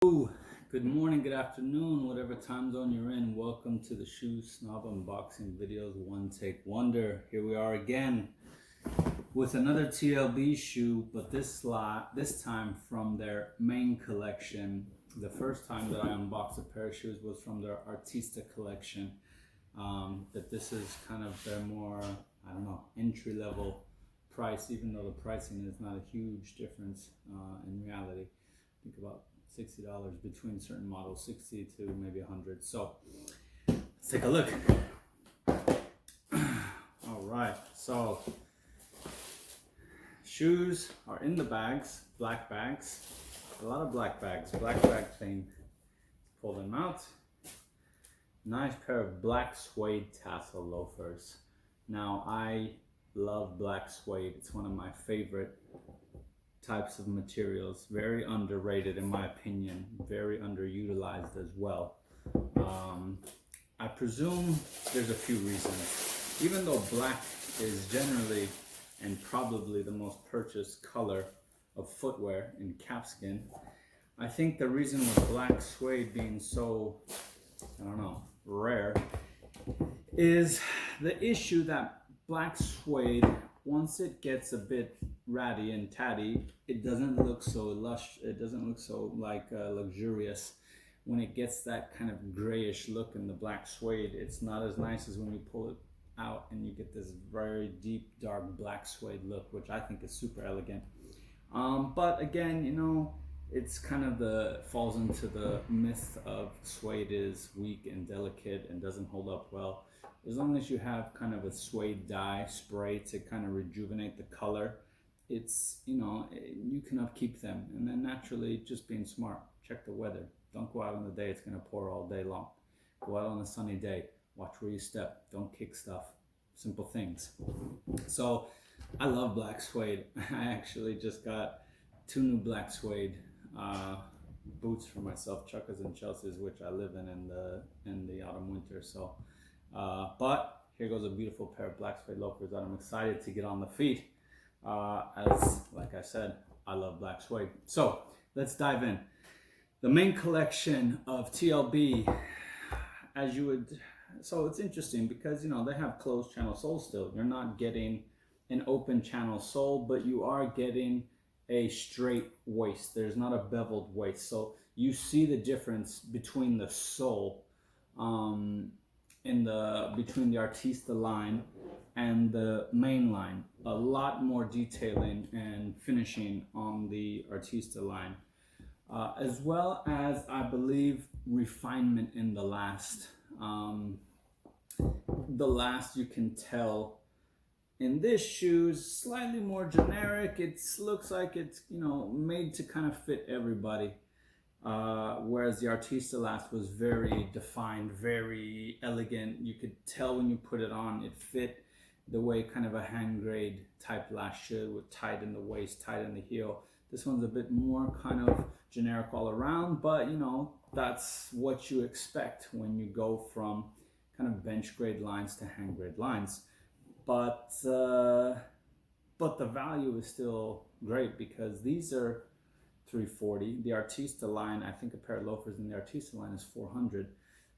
Ooh, good morning, good afternoon, whatever time zone you're in. Welcome to the Shoe Snob unboxing videos, one take wonder. Here we are again with another TLB shoe, but this time from their main collection. The first time that I unboxed a pair of shoes was from their Artista collection. But this is kind of their more, I don't know, entry level price, even though the pricing is not a huge difference in reality. Think about $60 between certain models, 60 to maybe 100. So let's take a look. All right, so shoes are in the bags, black bags, a lot of black bags, black bag thing. Pull them out. Nice pair of black suede tassel loafers. Now I love black suede. It's one of my favorite types of materials. Very underrated in my opinion, very underutilized as well. I presume there's a few reasons. Even though black is generally and probably the most purchased color of footwear in calfskin, I think the reason with black suede being so, I don't know, rare is the issue that black suede, once it gets a bit ratty and tatty, it doesn't look so lush, it doesn't look so luxurious. When it gets that kind of grayish look in the black suede, it's not as nice as when you pull it out and you get this very deep dark black suede look, which I think is super elegant. But again, you know, it's kind of falls into the myth of suede is weak and delicate and doesn't hold up well. As long as you have kind of a suede dye spray to kind of rejuvenate the color, it's, you know, you can upkeep them. And then naturally, just being smart, check the weather. Don't go out on the day it's going to pour all day long. Go out on a sunny day, watch where you step, don't kick stuff, simple things. So I love black suede. I actually just got 2 new black suede boots for myself, Chuckas and Chelsea's, which I live in the autumn winter. So but here goes a beautiful pair of black suede loafers that I'm excited to get on the feet. As like I said, I love black suede. So let's dive in. The main collection of TLB, as you would, so it's interesting because, you know, they have closed channel soles still. You're not getting an open channel sole, but you are getting a straight waist. There's not a beveled waist. So you see the difference between the sole between the Artista line and the main line. A lot more detailing and finishing on the Artista line, as well as, I believe, refinement in the last. The last, you can tell in this shoe, is slightly more generic. It looks like it's, you know, made to kind of fit everybody. Whereas the Artista last was very defined, very elegant. You could tell when you put it on, it fit the way kind of a hand grade type last should, with tight in the waist, tight in the heel. This one's a bit more kind of generic all around, but you know, that's what you expect when you go from kind of bench grade lines to hand grade lines. But the value is still great because these are $340. The Artista line, I think a pair of loafers in the Artista line is $400.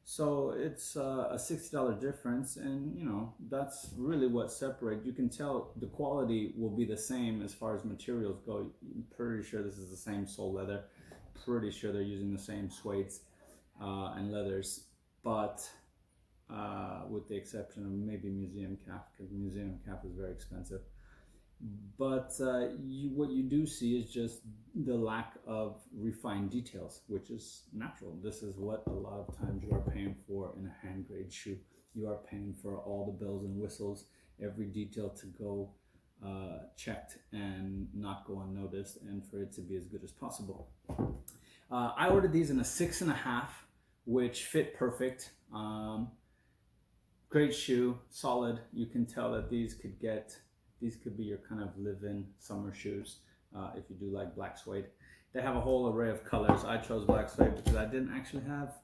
So it's a $60 difference, and you know, that's really what separates. You can tell the quality will be the same as far as materials go. I'm pretty sure this is the same sole leather. Pretty sure they're using the same suedes and leathers, but with the exception of maybe museum calf, because museum calf is very expensive. But what you do see is just the lack of refined details, which is natural. This is what a lot of times you are paying for in a hand grade shoe. You are paying for all the bells and whistles, every detail to go checked and not go unnoticed, and for it to be as good as possible. I ordered these in a 6.5, which fit perfect. Great shoe, solid. You can tell that these could be your kind of live-in summer shoes if you do like black suede. They have a whole array of colors. I chose black suede because I didn't actually have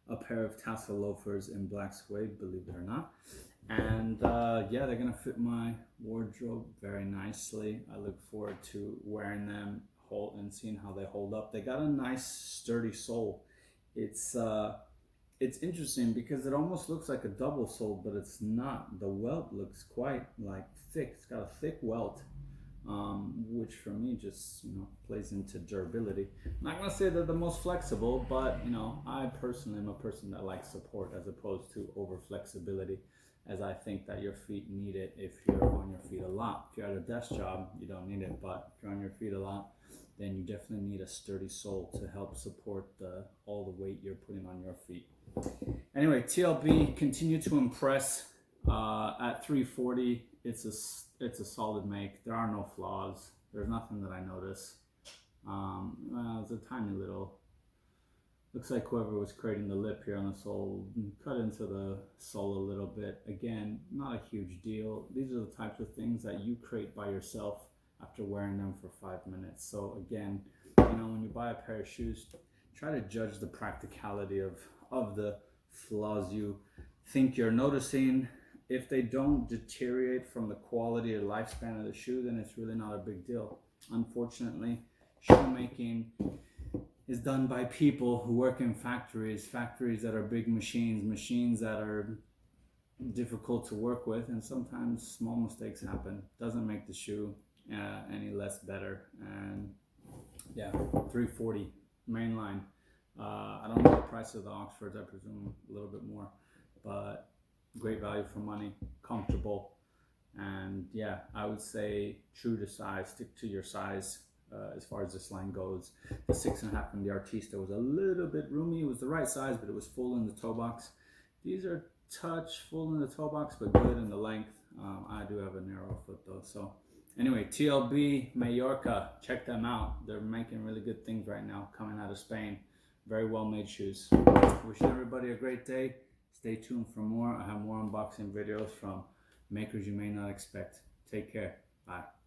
a pair of tassel loafers in black suede, believe it or not. And yeah, they're gonna fit my wardrobe very nicely. I look forward to wearing them and seeing how they hold up. They got a nice sturdy sole. It's interesting because it almost looks like a double sole, but it's not. The welt looks quite like thick. It's got a thick welt, which for me just plays into durability. I'm not gonna say they're the most flexible, but I personally am a person that likes support as opposed to over flexibility, as I think that your feet need it if you're on your feet a lot. If you're at a desk job, you don't need it, but if you're on your feet a lot, then you definitely need a sturdy sole to help support all the weight you're putting on your feet. Anyway, TLB continue to impress. At 340, it's a solid make. There are no flaws. There's nothing that I notice. It's a tiny little. Looks like whoever was creating the lip here on the sole cut into the sole a little bit. Again, not a huge deal. These are the types of things that you create by yourself after wearing them for 5 minutes. So again, when you buy a pair of shoes, try to judge the practicality of the flaws you think you're noticing. If they don't deteriorate from the quality or lifespan of the shoe, then it's really not a big deal. Unfortunately, shoemaking is done by people who work in factories that are big machines that are difficult to work with, and sometimes small mistakes happen. Doesn't make the shoe any less better. And yeah, 340 mainline. I don't know the price of the Oxfords. I presume a little bit more, but great value for money, comfortable, and yeah, I would say true to size. Stick to your size as far as this line goes. The 6.5 from the Artista was a little bit roomy. It was the right size, but it was full in the toe box. These are touch full in the toe box, but good in the length. I do have a narrow foot though. So anyway, TLB Mallorca, check them out. They're making really good things right now, coming out of Spain. Very well made shoes. Wishing everybody a great day. Stay tuned for more. I have more unboxing videos from makers you may not expect. Take care. Bye.